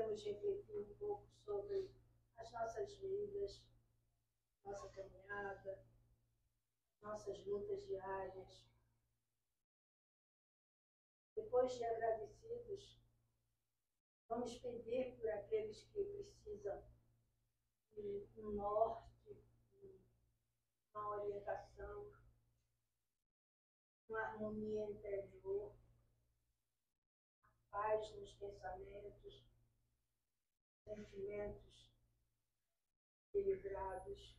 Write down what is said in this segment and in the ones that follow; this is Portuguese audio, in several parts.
podemos refletir um pouco sobre as nossas vidas, nossa caminhada, nossas lutas diárias. Depois de agradecidos, vamos pedir por aqueles que precisam de um norte, uma orientação, uma harmonia interior, paz nos pensamentos, sentimentos equilibrados.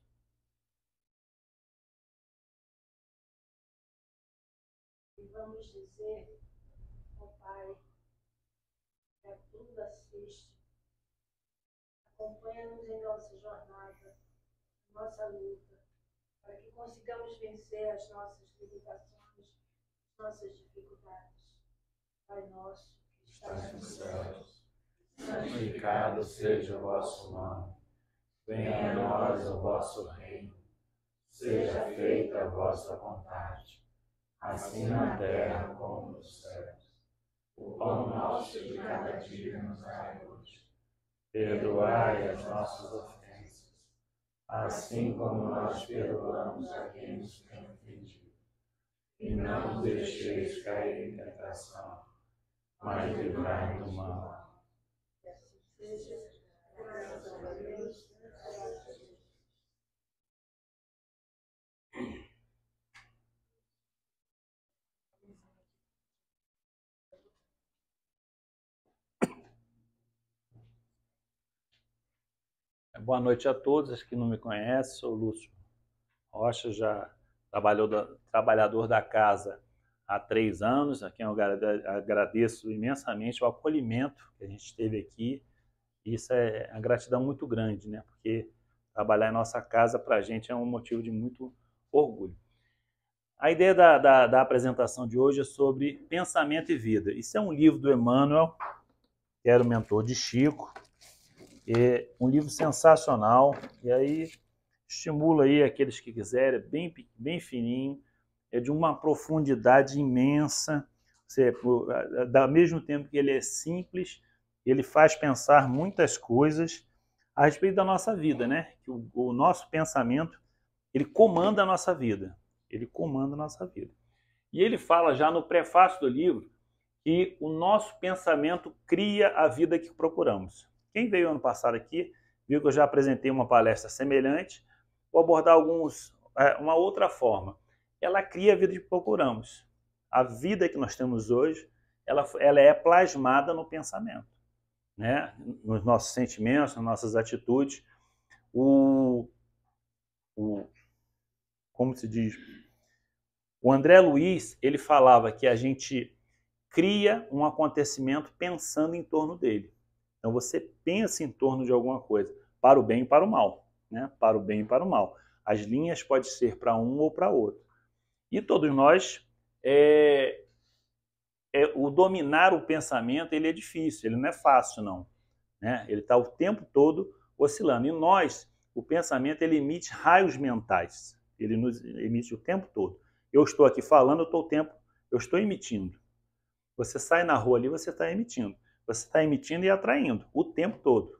E vamos dizer, ó Pai, que a tudo assiste, acompanha-nos em nossa jornada, nossa luta, para que consigamos vencer as nossas limitações, as nossas dificuldades. Pai nosso, que estás nos céus, santificado seja o vosso nome. Venha a nós o vosso reino. Seja feita a vossa vontade, assim na terra como nos céus. O pão nosso de cada dia nos dai hoje. Perdoai as nossas ofensas, assim como nós perdoamos a quem nos tem ofendido. E não nos deixeis cair em tentação, mas livrai-nos do mal. que assim seja, graças a Deus, graças a Deus. Boa noite a todos, os que não me conhecem, sou Lúcio Rocha, já trabalhador da casa há 3 anos, a quem eu agradeço imensamente o acolhimento que a gente teve aqui. Isso é uma gratidão muito grande, né? Porque trabalhar em nossa casa para a gente é um motivo de muito orgulho. A ideia da apresentação de hoje é sobre pensamento e vida. Isso é um livro do Emmanuel, que era o mentor de Chico. É um livro sensacional, e aí estimula aí aqueles que quiserem, é bem fininho, é de uma profundidade imensa, ao mesmo tempo que ele é simples, ele faz pensar muitas coisas a respeito da nossa vida, né? Que o nosso pensamento, ele comanda a nossa vida, E ele fala já no prefácio do livro que o nosso pensamento cria a vida que procuramos. Quem veio ano passado aqui, viu que eu já apresentei uma palestra semelhante, vou abordar uma outra forma. Ela cria a vida que procuramos. A vida que nós temos hoje, ela é plasmada no pensamento, né? Nos nossos sentimentos, nas nossas atitudes. Como se diz? O André Luiz, ele falava que a gente cria um acontecimento pensando em torno dele. Então você pensa em torno de alguma coisa, para o bem e para o mal, né? Para o bem e para o mal. As linhas podem ser para um ou para outro. E todos nós, o dominar o pensamento, ele é difícil, ele não é fácil não, né? Ele está o tempo todo oscilando. E nós, o pensamento, ele emite raios mentais, ele nos emite o tempo todo. Eu estou aqui falando, eu estou emitindo. Você sai na rua ali, você está emitindo. Você está emitindo e atraindo o tempo todo.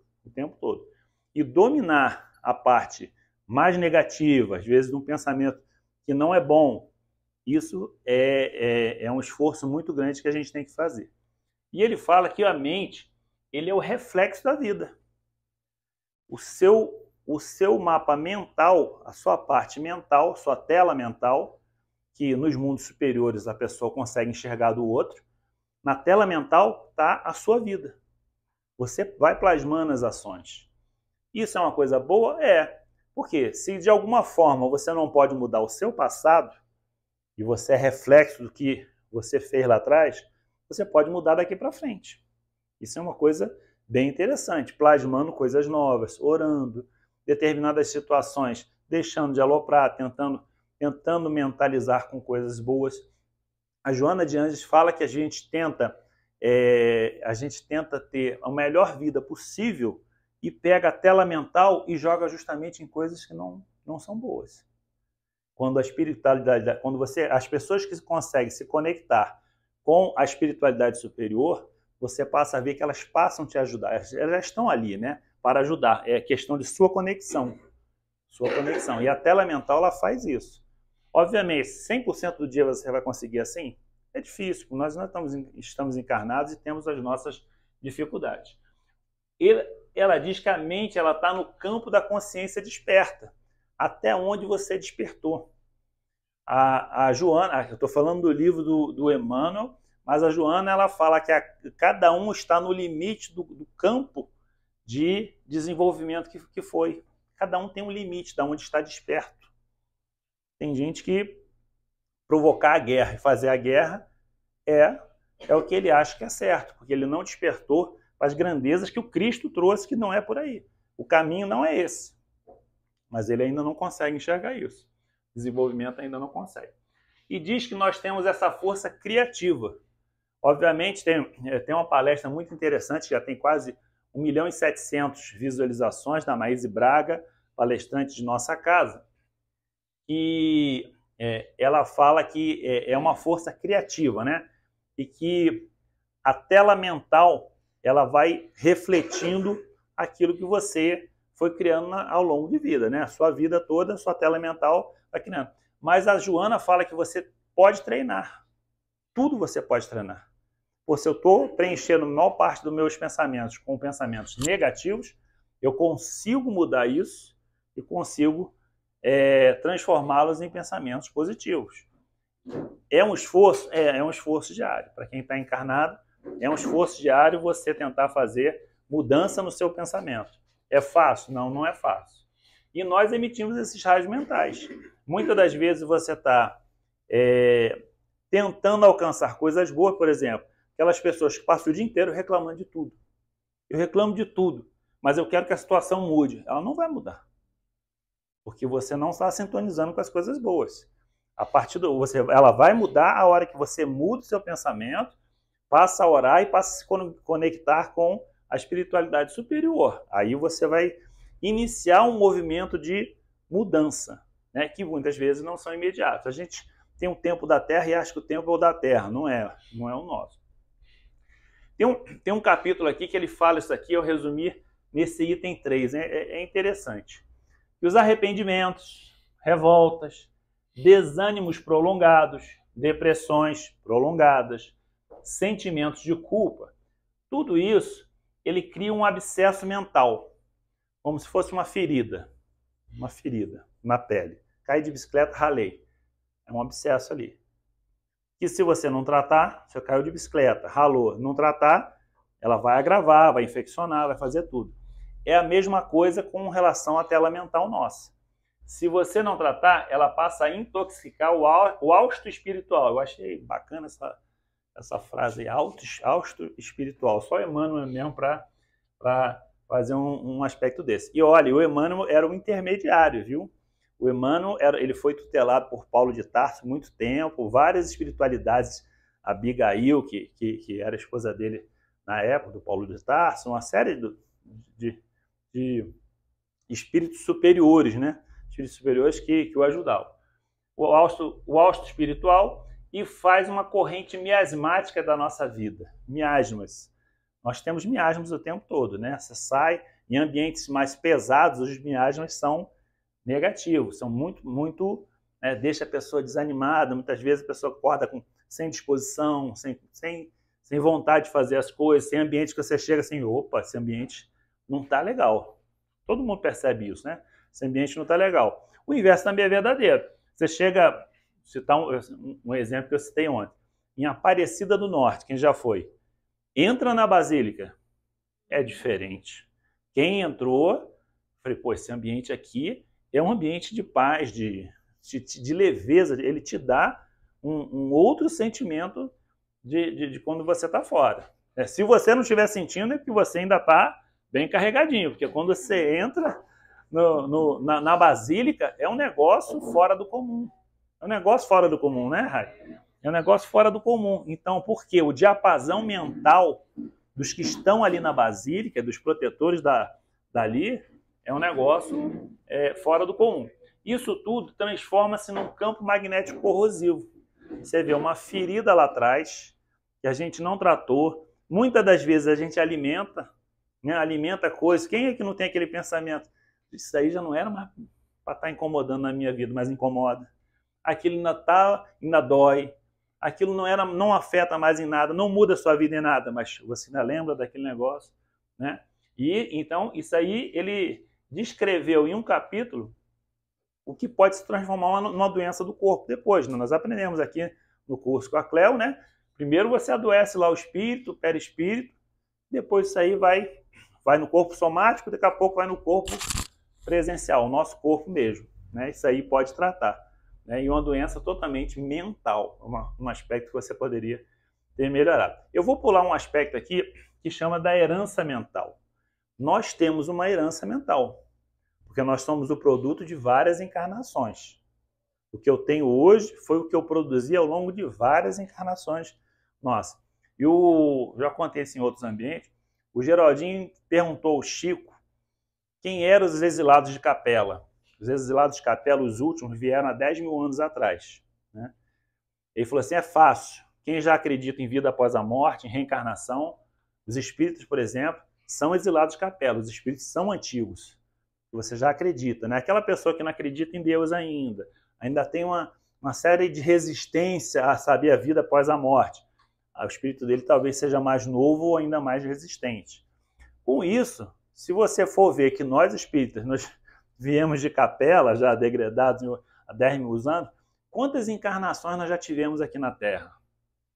E dominar a parte mais negativa, às vezes de um pensamento que não é bom, isso é um esforço muito grande que a gente tem que fazer. E ele fala que a mente, ele é o reflexo da vida. O seu mapa mental, a sua parte mental, sua tela mental, que nos mundos superiores a pessoa consegue enxergar do outro, na tela mental está a sua vida. Você vai plasmando as ações. Isso é uma coisa boa? É. Porque se de alguma forma você não pode mudar o seu passado, e você é reflexo do que você fez lá atrás, você pode mudar daqui para frente. Isso é uma coisa bem interessante. Plasmando coisas novas, orando, determinadas situações, deixando de aloprar, tentando mentalizar com coisas boas. A Joana de Anjos fala que a gente tenta ter a melhor vida possível e pega a tela mental e joga justamente em coisas que não são boas. Quando a espiritualidade, as pessoas que conseguem se conectar com a espiritualidade superior você passa a ver que elas passam a te ajudar. Elas já estão ali, né? Para ajudar. É questão de sua conexão. Sua conexão. E a tela mental, ela faz isso. Obviamente, 100% do dia você vai conseguir assim? É difícil, porque nós estamos encarnados e temos as nossas dificuldades. Ela diz que a mente está no campo da consciência desperta, até onde você despertou. A Joana, eu estou falando do livro do Emmanuel, mas a Joana ela fala que cada um está no limite do campo de desenvolvimento que foi. Cada um tem um limite de onde está desperto. Tem gente que provocar a guerra e fazer a guerra é o que ele acha que é certo, porque ele não despertou para as grandezas que o Cristo trouxe, que não é por aí. O caminho não é esse. Mas ele ainda não consegue enxergar isso. O desenvolvimento ainda não consegue. E diz que nós temos essa força criativa. Obviamente, tem uma palestra muito interessante, já tem quase 1.700.000 visualizações, da Maíse Braga, palestrante de nossa casa. E ela fala que é uma força criativa, né? E que a tela mental ela vai refletindo aquilo que você foi criando ao longo de vida, né? A sua vida toda, a sua tela mental vai criando. Mas a Joana fala que você pode treinar. Tudo você pode treinar. Pô, se eu estou preenchendo a maior parte dos meus pensamentos com pensamentos negativos, eu consigo mudar isso e consigo transformá-los em pensamentos positivos. É um esforço? É um esforço diário. Para quem está encarnado, é um esforço diário você tentar fazer mudança no seu pensamento. É fácil? Não, não é fácil. E nós emitimos esses raios mentais. Muitas das vezes você está tentando alcançar coisas boas, por exemplo, aquelas pessoas que passam o dia inteiro reclamando de tudo. Eu reclamo de tudo, mas eu quero que a situação mude. Ela não vai mudar. Porque você não está sintonizando com as coisas boas. Ela vai mudar a hora que você muda o seu pensamento, passa a orar e passa a se conectar com a espiritualidade superior. Aí você vai iniciar um movimento de mudança, né, que muitas vezes não são imediatos. A gente tem um tempo da Terra e acha que o tempo é o da Terra, não é o nosso. Tem um capítulo aqui que ele fala isso aqui, eu resumi nesse item 3, é interessante. E os arrependimentos, revoltas, desânimos prolongados, depressões prolongadas, sentimentos de culpa, tudo isso ele cria um abscesso mental, como se fosse uma ferida na pele. Caí de bicicleta, ralei. É um abscesso ali. Que se você não tratar, você caiu de bicicleta, ralou, não tratar, ela vai agravar, vai infeccionar, vai fazer tudo. É a mesma coisa com relação à tela mental nossa. Se você não tratar, ela passa a intoxicar o hausto espiritual. Eu achei bacana essa frase aí, hausto espiritual. Só Emmanuel mesmo para fazer um aspecto desse. E olha, o Emmanuel era um intermediário, viu? O Emmanuel ele foi tutelado por Paulo de Tarso muito tempo, várias espiritualidades, Abigail, que era a esposa dele na época, do Paulo de Tarso, uma série de espíritos superiores, né? Espíritos superiores que o ajudavam. O hausto espiritual e faz uma corrente miasmática da nossa vida. Miasmas. Nós temos miasmas o tempo todo, né? Você sai em ambientes mais pesados, os miasmas são negativos, são muito deixa a pessoa desanimada, muitas vezes a pessoa acorda sem disposição, sem vontade de fazer as coisas, sem ambiente que você chega assim, opa, esse ambiente não está legal. Todo mundo percebe isso, né? Esse ambiente não está legal. O inverso também é verdadeiro. Você chega, citar um exemplo que eu citei ontem, em Aparecida do Norte, quem já foi, entra na Basílica, é diferente. Quem entrou, falei, pô, esse ambiente aqui é um ambiente de paz, de leveza, ele te dá um outro sentimento de quando você está fora. Se você não estiver sentindo, é que você ainda está bem carregadinho, porque quando você entra na Basílica, é um negócio fora do comum. É um negócio fora do comum, né, Rai? É um negócio fora do comum. Então, por quê? O diapasão mental dos que estão ali na Basílica, dos protetores dali, é um negócio fora do comum. Isso tudo transforma-se num campo magnético corrosivo. Você vê uma ferida lá atrás, que a gente não tratou, Muitas das vezes a gente alimenta, né? Alimenta coisas. Quem é que não tem aquele pensamento? Isso aí já não era mais para estar incomodando na minha vida, mas incomoda. Aquilo ainda dói. Aquilo não afeta mais em nada, não muda a sua vida em nada, mas você ainda lembra daquele negócio, né? E então isso aí ele descreveu em um capítulo o que pode se transformar numa doença do corpo depois. Nós aprendemos aqui no curso com a Cleo, né? Primeiro você adoece lá o espírito, o perispírito, depois isso aí vai no corpo somático, daqui a pouco vai no corpo presencial, o nosso corpo mesmo, né? Isso aí pode tratar. Né? E uma doença totalmente mental, um aspecto que você poderia ter melhorado. Eu vou pular um aspecto aqui que chama da herança mental. Nós temos uma herança mental, porque nós somos o produto de várias encarnações. O que eu tenho hoje foi o que eu produzi ao longo de várias encarnações nossas. Já contei isso em outros ambientes, o Geraldinho perguntou ao Chico quem eram os exilados de Capela. Os exilados de Capela, os últimos, vieram há 10 mil anos atrás. Né? Ele falou assim, é fácil. Quem já acredita em vida após a morte, em reencarnação, os espíritos, por exemplo, são exilados de Capela. Os espíritos são antigos. Você já acredita. Né? Aquela pessoa que não acredita em Deus ainda tem uma série de resistência a saber a vida após a morte. O espírito dele talvez seja mais novo ou ainda mais resistente. Com isso, se você for ver que nós espíritas, nós viemos de Capela, já degradados há 10 mil anos, quantas encarnações nós já tivemos aqui na Terra?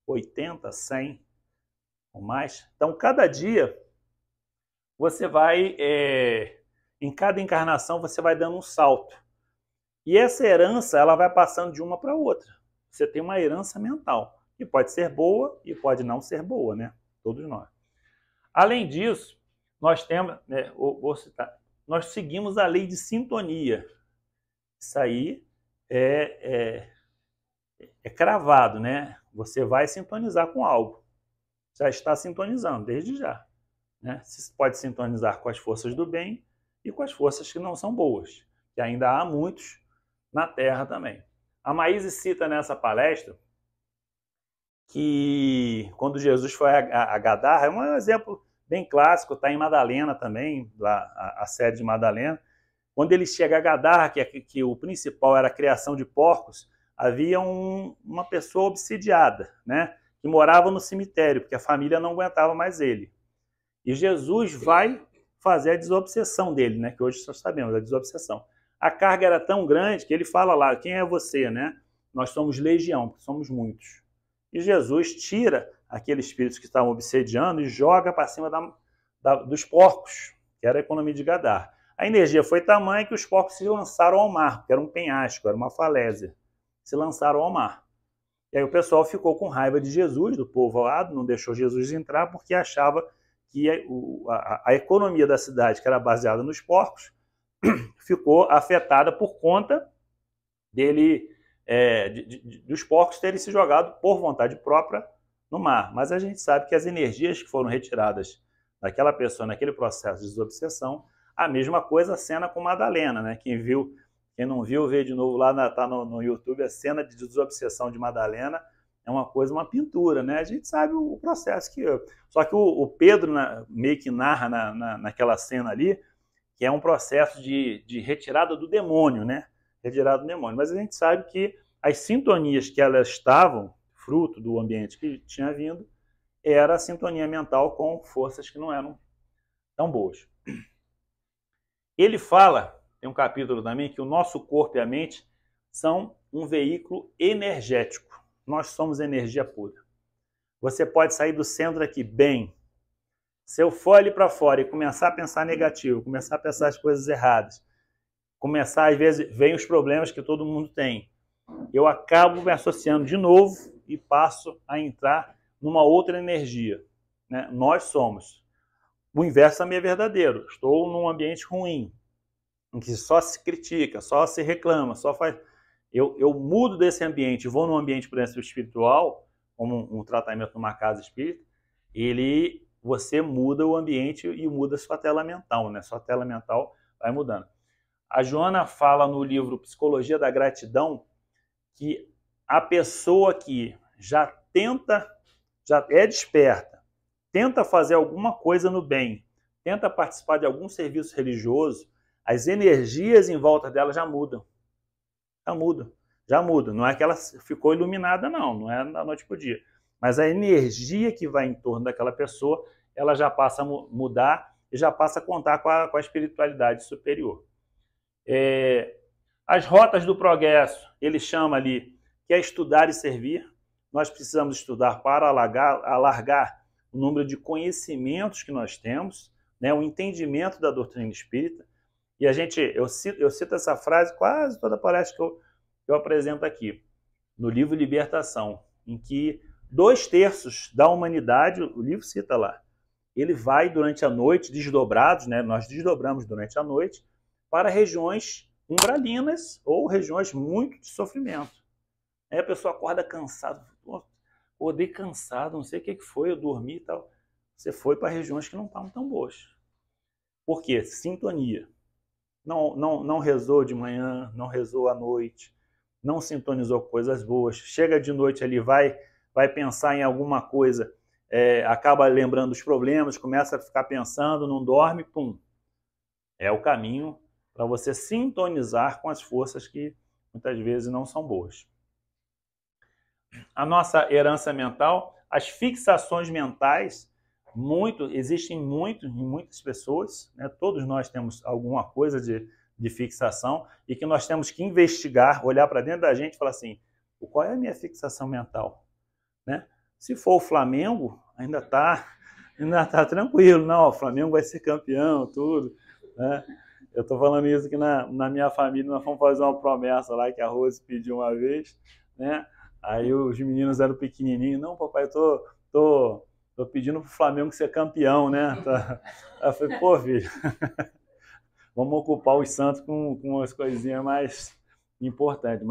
80, 100 ou mais? Então, cada dia, você vai, em cada encarnação, você vai dando um salto. E essa herança, ela vai passando de uma para outra. Você tem uma herança mental, que pode ser boa e pode não ser boa, né? Todos nós. Além disso, nós temos, vou citar, nós seguimos a lei de sintonia. Isso aí é cravado, né? Você vai sintonizar com algo. Já está sintonizando, desde já. Né? Você pode sintonizar com as forças do bem e com as forças que não são boas, que ainda há muitos na Terra também. A Maíse cita nessa palestra que quando Jesus foi a Gadara, é um exemplo bem clássico, está em Madalena também, lá, a sede de Madalena. Quando ele chega a Gadara, que o principal era a criação de porcos, havia uma pessoa obsidiada, né, que morava no cemitério, porque a família não aguentava mais ele. E Jesus vai fazer a desobsessão dele, né, que hoje nós sabemos, a desobsessão. A carga era tão grande que ele fala lá, quem é você? Né? Nós somos legião, porque somos muitos. E Jesus tira aqueles espíritos que estavam obsediando e joga para cima dos porcos, que era a economia de Gadara. A energia foi tamanha que os porcos se lançaram ao mar, porque era um penhasco, era uma falésia. Se lançaram ao mar. E aí o pessoal ficou com raiva de Jesus, do povoado, não deixou Jesus entrar, porque achava que a economia da cidade, que era baseada nos porcos, ficou afetada por conta dos porcos terem se jogado por vontade própria no mar. Mas a gente sabe que as energias que foram retiradas daquela pessoa naquele processo de desobsessão, a mesma coisa a cena com Madalena, né? Quem não viu, vê de novo lá, tá no YouTube, a cena de desobsessão de Madalena é uma coisa, uma pintura, né? A gente sabe o processo que... Só que o Pedro meio que narra naquela cena ali, que é um processo de retirada do demônio, né? Retirada do demônio. Mas a gente sabe que as sintonias que elas estavam, fruto do ambiente que tinha vindo, era a sintonia mental com forças que não eram tão boas. Ele fala, tem um capítulo também, que o nosso corpo e a mente são um veículo energético. Nós somos energia pura. Você pode sair do centro aqui bem. Se eu for ali para fora e começar a pensar negativo, começar a pensar as coisas erradas, começar, às vezes, vem os problemas que todo mundo tem. Eu acabo me associando de novo e passo a entrar numa outra energia. Né? Nós somos. O inverso também é verdadeiro. Estou num ambiente ruim, em que só se critica, só se reclama, só faz... Eu mudo desse ambiente, vou num ambiente, por exemplo, espiritual, como um tratamento numa casa espírita, você muda o ambiente e muda a sua tela mental, né? Sua tela mental vai mudando. A Joana fala no livro Psicologia da Gratidão que a pessoa que já é desperta, tenta fazer alguma coisa no bem, tenta participar de algum serviço religioso, as energias em volta dela já mudam. Já mudam. Não é que ela ficou iluminada, não é da noite para o dia. Mas a energia que vai em torno daquela pessoa, ela já passa a mudar e já passa a contar com a espiritualidade superior. As rotas do progresso, ele chama ali, que é estudar e servir. Nós precisamos estudar para alargar o número de conhecimentos que nós temos, né, o entendimento da doutrina espírita. E eu cito essa frase quase toda palestra que eu apresento aqui, no livro Libertação, em que 2/3 da humanidade, o livro cita lá, ele vai durante a noite, desdobrados, né, nós desdobramos durante a noite, para regiões umbralinas ou regiões muito de sofrimento. Aí a pessoa acorda cansada, acordei cansado, não sei o que foi, eu dormi e tal. Você foi para regiões que não estavam tão boas. Por quê? Sintonia. Não rezou de manhã, não rezou à noite, não sintonizou coisas boas. Chega de noite ali, vai pensar em alguma coisa, acaba lembrando os problemas, começa a ficar pensando, não dorme, pum. É o caminho para você sintonizar com as forças que muitas vezes não são boas. A nossa herança mental, as fixações mentais, existem muito em muitas pessoas, né? Todos nós temos alguma coisa de fixação e que nós temos que investigar, olhar para dentro da gente e falar assim, qual é a minha fixação mental? Né? Se for o Flamengo, ainda tá tranquilo, não, o Flamengo vai ser campeão, tudo, né? Eu estou falando isso que na minha família nós fomos fazer uma promessa lá que a Rose pediu uma vez, né? Aí os meninos eram pequenininhos, não, papai, eu tô pedindo pro Flamengo ser campeão, né? Aí eu falei, pô, filho, vamos ocupar os Santos com umas coisinhas mais importantes.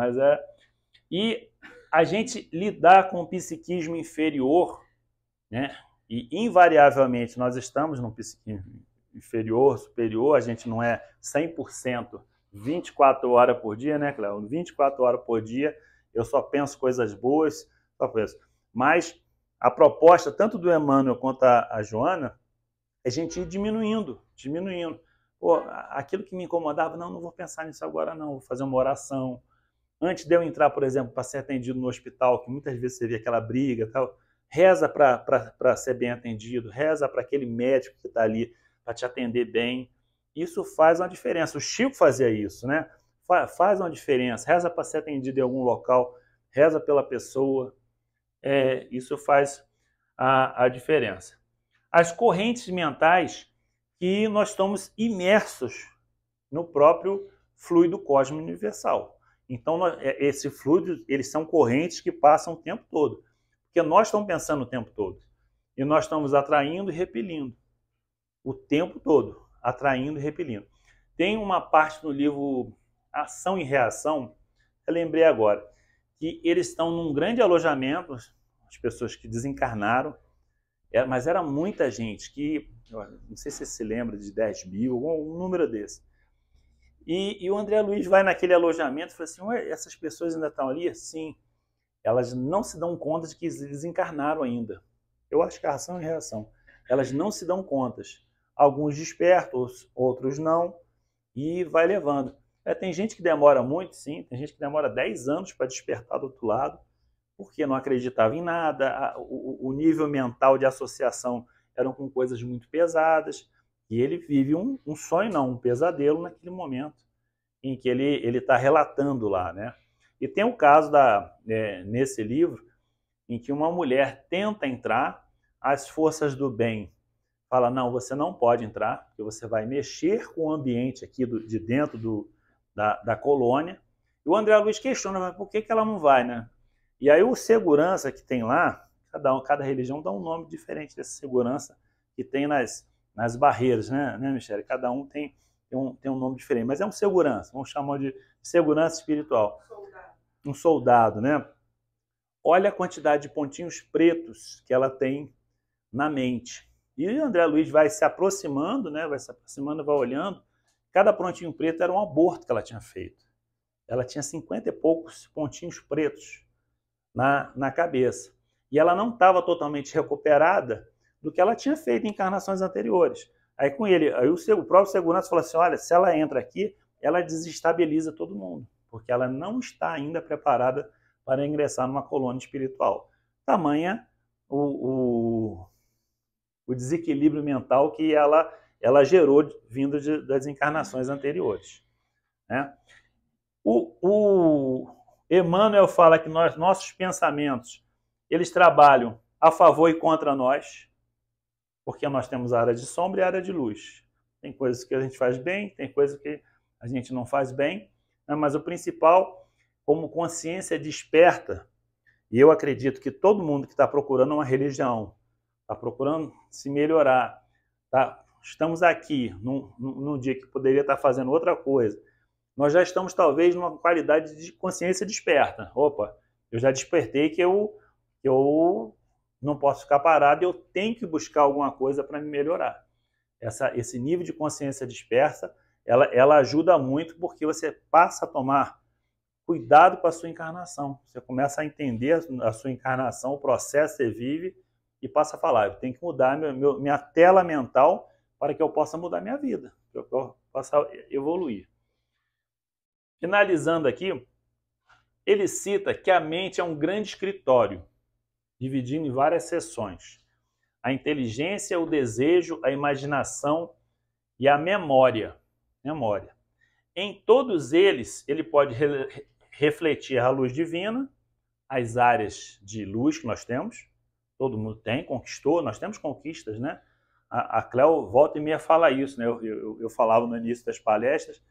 E a gente lidar com o psiquismo inferior, né? E invariavelmente nós estamos num psiquismo inferior, superior, a gente não é 100% 24 horas por dia, né, Cléo? 24 horas por dia eu só penso coisas boas, só penso. Mas a proposta, tanto do Emmanuel quanto a Joana, é a gente ir diminuindo. Pô, aquilo que me incomodava, não vou pensar nisso agora não, vou fazer uma oração. Antes de eu entrar, por exemplo, para ser atendido no hospital, que muitas vezes você vê aquela briga, tal, reza para ser bem atendido, reza para aquele médico que está ali para te atender bem. Isso faz uma diferença. O Chico fazia isso, né? Faz uma diferença. Reza para ser atendido em algum local, reza pela pessoa. Isso faz a diferença. As correntes mentais que nós estamos imersos no próprio fluido cósmico universal. Então, esse fluido, eles são correntes que passam o tempo todo. Porque nós estamos pensando o tempo todo. E nós estamos atraindo e repelindo. O tempo todo, atraindo e repelindo. Tem uma parte no livro Ação e Reação, eu lembrei agora, que eles estão num grande alojamento, as pessoas que desencarnaram, mas era muita gente, que não sei se você se lembra de 10 mil, um número desse. E o André Luiz vai naquele alojamento e fala assim, ué, essas pessoas ainda estão ali? Sim, elas não se dão conta de que desencarnaram ainda. Eu acho que é ação e reação. Elas não se dão contas. Alguns despertos, outros não, e vai levando. Tem gente que demora muito, sim, tem gente que demora 10 anos para despertar do outro lado, porque não acreditava em nada, o nível mental de associação eram com coisas muito pesadas, e ele vive um sonho, não, um pesadelo naquele momento em que ele está relatando lá, né? E tem o caso nesse livro, em que uma mulher tenta entrar, as forças do bem fala, não, você não pode entrar, porque você vai mexer com o ambiente aqui de dentro da colônia. E o André Luiz questiona, mas por que ela não vai, né? E aí o segurança que tem lá, cada religião dá um nome diferente dessa segurança que tem nas barreiras, né, Michele? Cada um tem um nome diferente, mas é um segurança, vamos chamar de segurança espiritual. Um soldado, né? Olha a quantidade de pontinhos pretos que ela tem na mente. E o André Luiz vai se aproximando, né? Vai se aproximando, vai olhando. Cada pontinho preto era um aborto que ela tinha feito. Ela tinha 50 e poucos pontinhos pretos na cabeça. E ela não estava totalmente recuperada do que ela tinha feito em encarnações anteriores. Aí com ele, aí o próprio segurança falou assim, olha, se ela entra aqui, ela desestabiliza todo mundo, porque ela não está ainda preparada para ingressar numa colônia espiritual. Tamanha o desequilíbrio mental que ela gerou vindo das encarnações anteriores. Né? O Emmanuel fala que nossos pensamentos, eles trabalham a favor e contra nós, porque nós temos área de sombra e área de luz. Tem coisas que a gente faz bem, tem coisas que a gente não faz bem, né? Mas o principal, como consciência desperta, e eu acredito que todo mundo que está procurando uma religião, está procurando se melhorar, estamos aqui num dia que poderia estar fazendo outra coisa, nós já estamos talvez numa qualidade de consciência desperta. Opa, eu já despertei que eu não posso ficar parado, eu tenho que buscar alguma coisa para me melhorar. Esse nível de consciência dispersa, ela ajuda muito porque você passa a tomar cuidado com a sua encarnação. Você começa a entender a sua encarnação, o processo que você vive e passa a falar, eu tenho que mudar minha tela mental para que eu possa mudar minha vida, para que eu possa evoluir. Finalizando aqui, ele cita que a mente é um grande escritório, dividindo em várias seções. A inteligência, o desejo, a imaginação e a memória. Em todos eles, ele pode refletir a luz divina, as áreas de luz que nós temos, todo mundo tem, conquistou, nós temos conquistas, né? A Cléo volta e meia fala isso, né? Eu falava no início das palestras,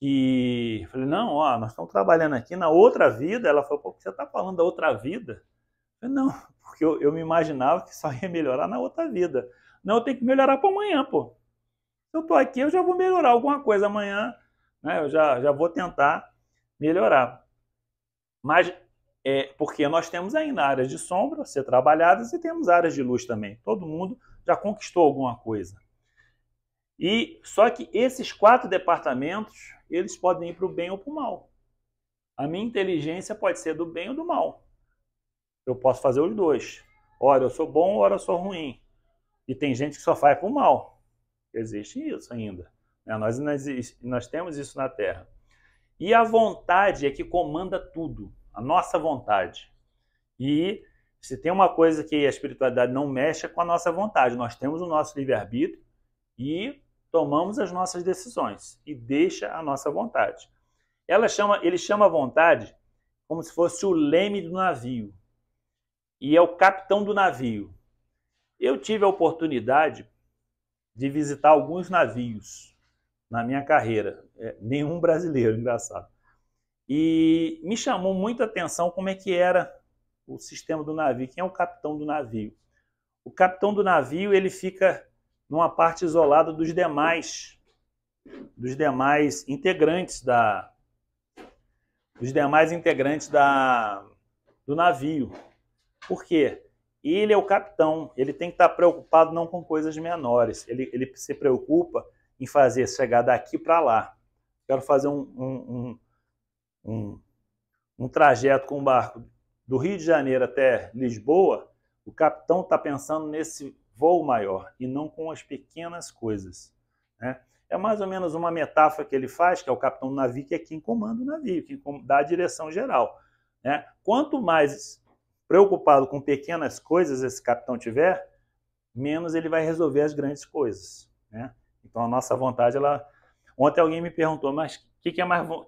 e falei, não, ó, nós estamos trabalhando aqui na outra vida. Ela falou, pô, você está falando da outra vida? Eu falei, não, porque eu me imaginava que só ia melhorar na outra vida. Não, eu tenho que melhorar para amanhã, pô. Se eu estou aqui, eu já vou melhorar alguma coisa amanhã, né? Eu já vou tentar melhorar. Mas porque nós temos ainda áreas de sombra a ser trabalhadas e temos áreas de luz também. Todo mundo já conquistou alguma coisa. E só que esses 4 departamentos, eles podem ir para o bem ou para o mal. A minha inteligência pode ser do bem ou do mal. Eu posso fazer os dois. Ora eu sou bom, ora eu sou ruim. E tem gente que só faz para o mal. Existe isso ainda. Nós temos isso na Terra. E a vontade é que comanda tudo. A nossa vontade. E se tem uma coisa que a espiritualidade não mexe é com a nossa vontade. Nós temos o nosso livre-arbítrio e tomamos as nossas decisões. E deixa a nossa vontade. Ele chama a vontade como se fosse o leme do navio. E é o capitão do navio. Eu tive a oportunidade de visitar alguns navios na minha carreira. Nenhum brasileiro, engraçado. E me chamou muita atenção como é que era o sistema do navio. Quem é o capitão do navio? O capitão do navio, ele fica numa parte isolada dos demais integrantes do navio. Por quê? Ele é o capitão, ele tem que estar preocupado não com coisas menores. Ele se preocupa em fazer chegar daqui para lá. Quero fazer um trajeto com um barco do Rio de Janeiro até Lisboa. O capitão está pensando nesse voo maior e não com as pequenas coisas, né? É mais ou menos uma metáfora que ele faz, que é o capitão do navio, que é quem comanda o navio, quem dá a direção geral, né? Quanto mais preocupado com pequenas coisas esse capitão tiver, menos ele vai resolver as grandes coisas, né? Então a nossa vontade, Ontem alguém me perguntou, mas o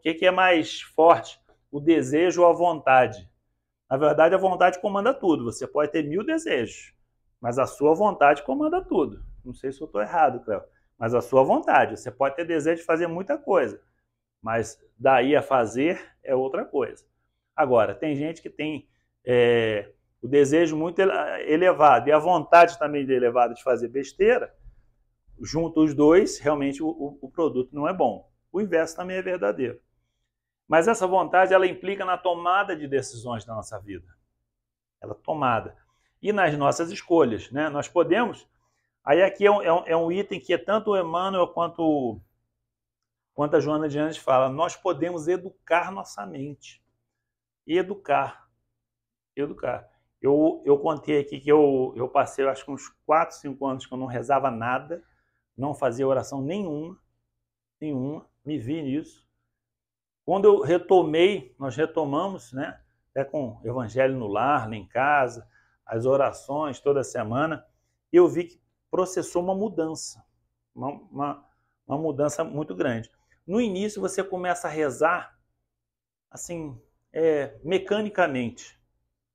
que é mais forte? O desejo ou a vontade? Na verdade, a vontade comanda tudo. Você pode ter 1000 desejos, mas a sua vontade comanda tudo. Não sei se eu estou errado, Cléo, mas a sua vontade. Você pode ter desejo de fazer muita coisa, mas daí a fazer é outra coisa. Agora, tem gente que tem o desejo muito elevado e a vontade também elevada de fazer besteira. Junto os dois, realmente o produto não é bom. O inverso também é verdadeiro. Mas essa vontade, ela implica na tomada de decisões da nossa vida. Ela tomada. E nas nossas escolhas, né? Nós podemos... Aí aqui é um item que tanto o Emmanuel quanto a Joana de Anjos fala. Nós podemos educar nossa mente. Educar. Eu contei aqui que eu passei, eu acho que uns 4, 5 anos que eu não rezava nada, não fazia oração nenhuma, me vi nisso. Quando eu retomei, nós retomamos, né, até com o Evangelho no lar, lá em casa, as orações toda semana, eu vi que processou uma mudança, uma mudança muito grande. No início você começa a rezar, assim, mecanicamente,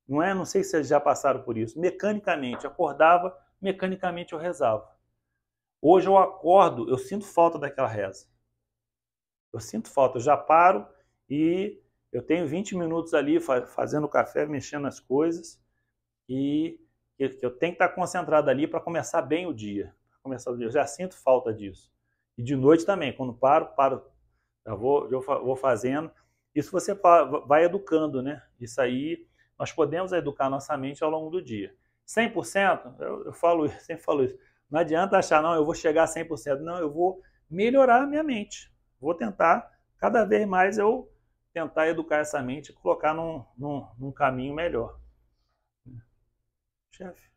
não é? Não sei se vocês já passaram por isso. Mecanicamente, acordava, mecanicamente eu rezava. Hoje eu acordo, eu sinto falta daquela reza. Eu sinto falta, eu já paro e eu tenho 20 minutos ali fazendo café, mexendo nas coisas e eu tenho que estar concentrado ali para começar bem o dia. Eu já sinto falta disso. E de noite também, quando paro, eu vou fazendo. Isso você vai educando, né? Isso aí, nós podemos educar nossa mente ao longo do dia. 100%, eu sempre falo isso. Não adianta achar, não, eu vou chegar a 100%. Não, eu vou melhorar a minha mente. Vou tentar, cada vez mais eu tentar educar essa mente e colocar num caminho melhor. Chefe.